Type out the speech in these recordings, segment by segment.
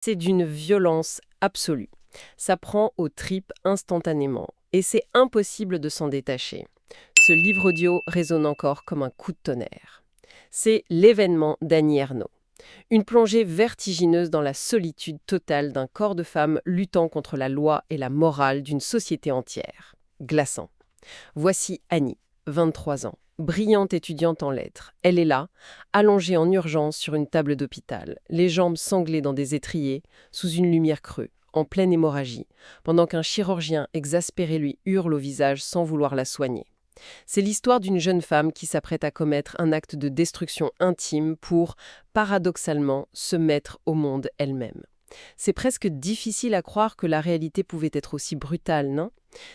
C'est d'une violence absolue. Ça prend aux tripes instantanément. Et c'est impossible de s'en détacher. Ce livre audio résonne encore comme un coup de tonnerre. C'est L'événement d'Annie Ernaux. Une plongée vertigineuse dans la solitude totale d'un corps de femme luttant contre la loi et la morale d'une société entière. Glaçant. Voici Annie, 23 ans, brillante étudiante en lettres. Elle est là, allongée en urgence sur une table d'hôpital, les jambes sanglées dans des étriers, sous une lumière creux, en pleine hémorragie, pendant qu'un chirurgien exaspéré lui hurle au visage sans vouloir la soigner. C'est l'histoire d'une jeune femme qui s'apprête à commettre un acte de destruction intime pour, paradoxalement, se mettre au monde elle-même. C'est presque difficile à croire que la réalité pouvait être aussi brutale, non ?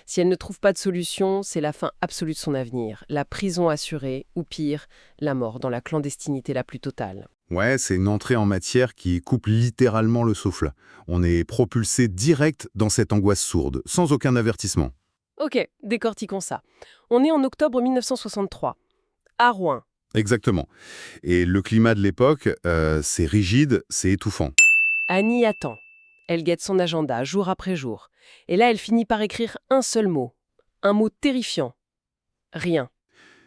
Si elle ne trouve pas de solution, c'est la fin absolue de son avenir, la prison assurée, ou pire, la mort dans la clandestinité la plus totale. Ouais, c'est une entrée en matière qui coupe littéralement le souffle. On est propulsé direct dans cette angoisse sourde, sans aucun avertissement. Ok, décortiquons ça. On est en octobre 1963, à Rouen. Exactement. Et le climat de l'époque, c'est rigide, c'est étouffant. Annie attend. Elle guette son agenda jour après jour. Et là, elle finit par écrire un seul mot. Un mot terrifiant. Rien.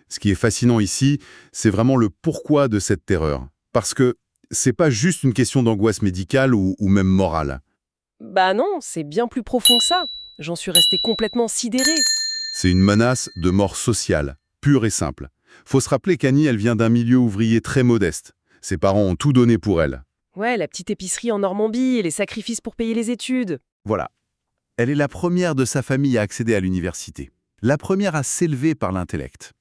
Ce qui est fascinant ici, c'est vraiment le pourquoi de cette terreur. Parce que c'est pas juste une question d'angoisse médicale ou même morale. Bah non, c'est bien plus profond que ça. J'en suis restée complètement sidérée. C'est une menace de mort sociale, pure et simple. Faut se rappeler qu'Annie, elle vient d'un milieu ouvrier très modeste. Ses parents ont tout donné pour elle. Ouais, la petite épicerie en Normandie et les sacrifices pour payer les études. Voilà. Elle est la première de sa famille à accéder à l'université. La première à s'élever par l'intellect.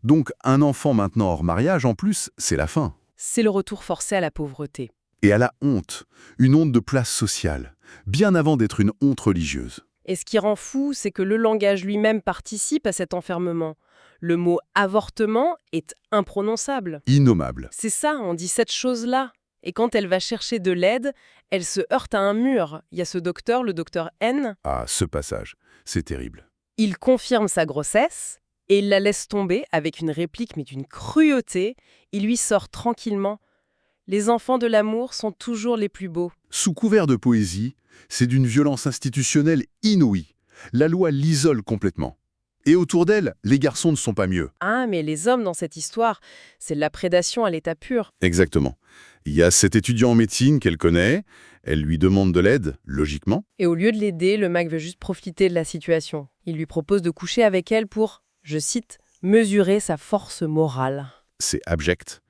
Donc, un enfant maintenant hors mariage, en plus, c'est la fin. C'est le retour forcé à la pauvreté. Et à la honte. Une honte de place sociale. Bien avant d'être une honte religieuse. Et ce qui rend fou, c'est que le langage lui-même participe à cet enfermement. Le mot avortement est imprononçable. Innommable. C'est ça, on dit cette chose-là. Et quand elle va chercher de l'aide, elle se heurte à un mur. Il y a ce docteur, le docteur N. Ah, ce passage. C'est terrible. Il confirme sa grossesse et il la laisse tomber avec une réplique, mais d'une cruauté. Il lui sort tranquillement. Les enfants de l'amour sont toujours les plus beaux. Sous couvert de poésie, c'est d'une violence institutionnelle inouïe. La loi l'isole complètement. Et autour d'elle, les garçons ne sont pas mieux. Ah, mais les hommes dans cette histoire, c'est de la prédation à l'état pur. Exactement. Il y a cet étudiant en médecine qu'elle connaît, elle lui demande de l'aide, logiquement. Et au lieu de l'aider, le mec veut juste profiter de la situation. Il lui propose de coucher avec elle pour, je cite, « mesurer sa force morale ». C'est abject.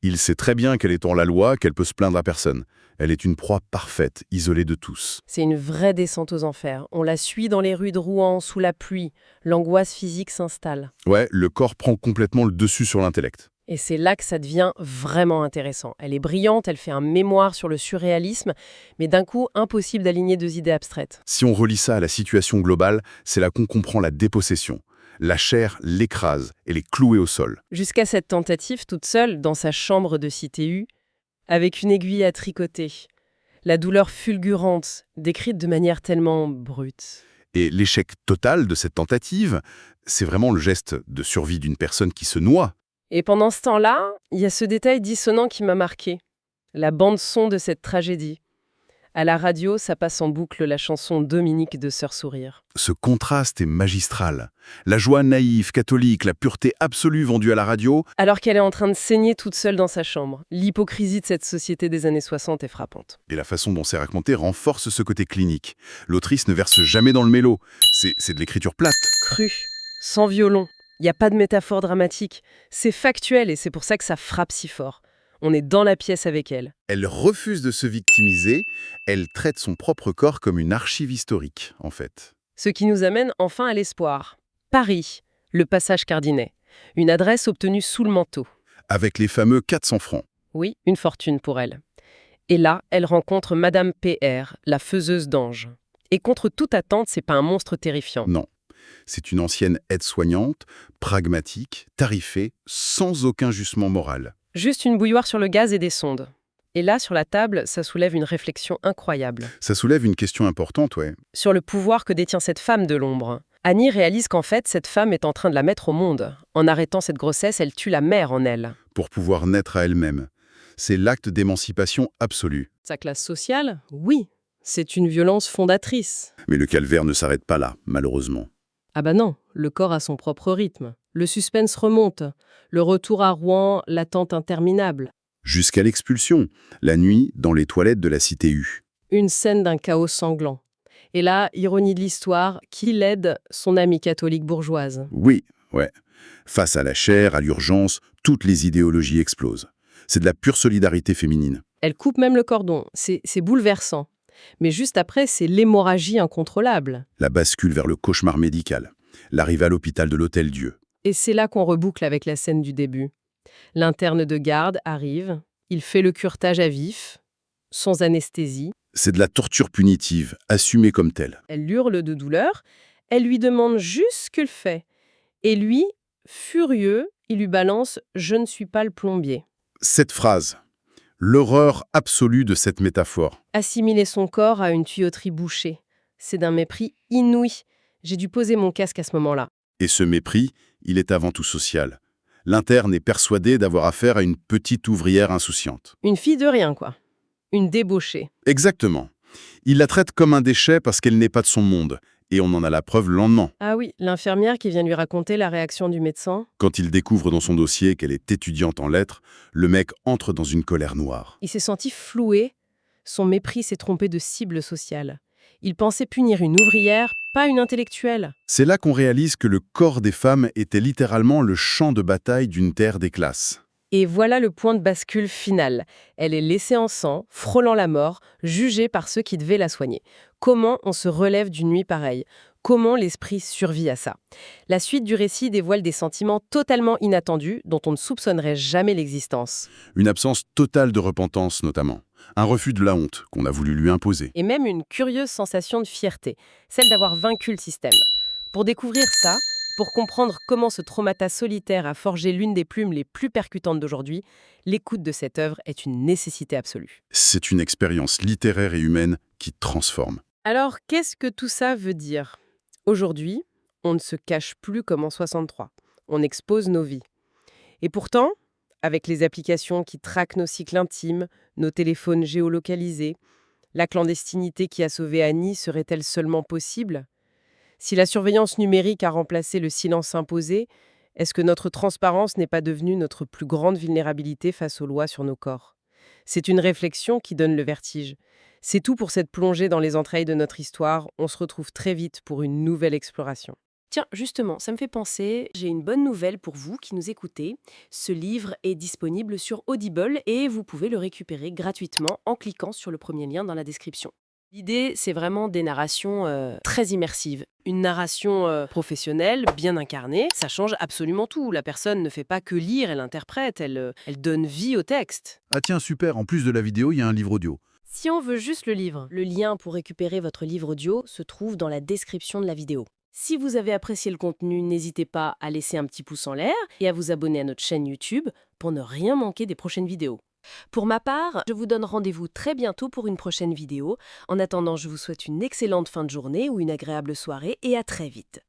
Il sait très bien qu'elle est en la loi, qu'elle peut se plaindre à personne. Elle est une proie parfaite, isolée de tous. C'est une vraie descente aux enfers. On la suit dans les rues de Rouen, sous la pluie. L'angoisse physique s'installe. Ouais, le corps prend complètement le dessus sur l'intellect. Et c'est là que ça devient vraiment intéressant. Elle est brillante, elle fait un mémoire sur le surréalisme, mais d'un coup, impossible d'aligner deux idées abstraites. Si on relie ça à la situation globale, c'est là qu'on comprend la dépossession. La chair l'écrase et les clouée au sol. Jusqu'à cette tentative toute seule, dans sa chambre de CTU, avec une aiguille à tricoter. La douleur fulgurante, décrite de manière tellement brute. Et l'échec total de cette tentative, c'est vraiment le geste de survie d'une personne qui se noie. Et pendant ce temps-là, il y a ce détail dissonant qui m'a marqué. La bande-son de cette tragédie. À la radio, ça passe en boucle la chanson Dominique de Sœur Sourire. Ce contraste est magistral. La joie naïve, catholique, la pureté absolue vendue à la radio. Alors qu'elle est en train de saigner toute seule dans sa chambre. L'hypocrisie de cette société des années 60 est frappante. Et la façon dont c'est raconté renforce ce côté clinique. L'autrice ne verse jamais dans le mélo. C'est de l'écriture plate. Crue, sans violon. Il n'y a pas de métaphore dramatique. C'est factuel et c'est pour ça que ça frappe si fort. On est dans la pièce avec elle. Elle refuse de se victimiser. Elle traite son propre corps comme une archive historique, en fait. Ce qui nous amène enfin à l'espoir. Paris, le passage Cardinet. Une adresse obtenue sous le manteau. Avec les fameux 400 francs. Oui, une fortune pour elle. Et là, elle rencontre Madame PR, la faiseuse d'anges. Et contre toute attente, c'est pas un monstre terrifiant. Non. C'est une ancienne aide-soignante, pragmatique, tarifée, sans aucun jugement moral. Juste une bouilloire sur le gaz et des sondes. Et là, sur la table, ça soulève une réflexion incroyable. Ça soulève une question importante, ouais. Sur le pouvoir que détient cette femme de l'ombre. Annie réalise qu'en fait, cette femme est en train de la mettre au monde. En arrêtant cette grossesse, elle tue la mère en elle. Pour pouvoir naître à elle-même. C'est l'acte d'émancipation absolue. Sa classe sociale, oui, c'est une violence fondatrice. Mais le calvaire ne s'arrête pas là, malheureusement. Ah bah non, le corps a son propre rythme. Le suspense remonte. Le retour à Rouen, l'attente interminable. Jusqu'à l'expulsion, la nuit, dans les toilettes de la cité U. Une scène d'un chaos sanglant. Et là, ironie de l'histoire, qui l'aide? Son amie catholique bourgeoise. Oui, ouais. Face à la chair, à l'urgence, toutes les idéologies explosent. C'est de la pure solidarité féminine. Elle coupe même le cordon. C'est bouleversant. Mais juste après, c'est l'hémorragie incontrôlable. La bascule vers le cauchemar médical. L'arrivée à l'hôpital de l'Hôtel-Dieu. Et c'est là qu'on reboucle avec la scène du début. L'interne de garde arrive, il fait le curetage à vif, sans anesthésie. C'est de la torture punitive, assumée comme telle. Elle hurle de douleur, elle lui demande juste ce qu'il fait. Et lui, furieux, il lui balance « Je ne suis pas le plombier ». Cette phrase, l'horreur absolue de cette métaphore. Assimiler son corps à une tuyauterie bouchée, c'est d'un mépris inouï. J'ai dû poser mon casque à ce moment-là. Et ce mépris, il est avant tout social. L'interne est persuadé d'avoir affaire à une petite ouvrière insouciante. Une fille de rien, quoi. Une débauchée. Exactement. Il la traite comme un déchet parce qu'elle n'est pas de son monde. Et on en a la preuve le lendemain. Ah oui, l'infirmière qui vient lui raconter la réaction du médecin. Quand il découvre dans son dossier qu'elle est étudiante en lettres, le mec entre dans une colère noire. Il s'est senti floué. Son mépris s'est trompé de cible sociale. Il pensait punir une ouvrière, pas une intellectuelle. C'est là qu'on réalise que le corps des femmes était littéralement le champ de bataille d'une terre des classes. Et voilà le point de bascule final. Elle est laissée en sang, frôlant la mort, jugée par ceux qui devaient la soigner. Comment on se relève d'une nuit pareille? Comment l'esprit survit à ça? La suite du récit dévoile des sentiments totalement inattendus dont on ne soupçonnerait jamais l'existence. Une absence totale de repentance notamment. Un refus de la honte qu'on a voulu lui imposer. Et même une curieuse sensation de fierté, celle d'avoir vaincu le système. Pour découvrir ça, pour comprendre comment ce traumata solitaire a forgé l'une des plumes les plus percutantes d'aujourd'hui, l'écoute de cette œuvre est une nécessité absolue. C'est une expérience littéraire et humaine qui transforme. Alors, qu'est-ce que tout ça veut dire? Aujourd'hui, on ne se cache plus comme en 63. On expose nos vies. Et pourtant, avec les applications qui traquent nos cycles intimes, nos téléphones géolocalisés, la clandestinité qui a sauvé Annie serait-elle seulement possible? Si la surveillance numérique a remplacé le silence imposé, est-ce que notre transparence n'est pas devenue notre plus grande vulnérabilité face aux lois sur nos corps? C'est une réflexion qui donne le vertige. C'est tout pour cette plongée dans les entrailles de notre histoire. On se retrouve très vite pour une nouvelle exploration. Tiens, justement, ça me fait penser, j'ai une bonne nouvelle pour vous qui nous écoutez. Ce livre est disponible sur Audible et vous pouvez le récupérer gratuitement en cliquant sur le premier lien dans la description. L'idée, c'est vraiment des narrations très immersives. Une narration professionnelle, bien incarnée, ça change absolument tout. La personne ne fait pas que lire, elle interprète, elle donne vie au texte. Ah tiens, super, en plus de la vidéo, il y a un livre audio. Si on veut juste le livre, le lien pour récupérer votre livre audio se trouve dans la description de la vidéo. Si vous avez apprécié le contenu, n'hésitez pas à laisser un petit pouce en l'air et à vous abonner à notre chaîne YouTube pour ne rien manquer des prochaines vidéos. Pour ma part, je vous donne rendez-vous très bientôt pour une prochaine vidéo. En attendant, je vous souhaite une excellente fin de journée ou une agréable soirée et à très vite.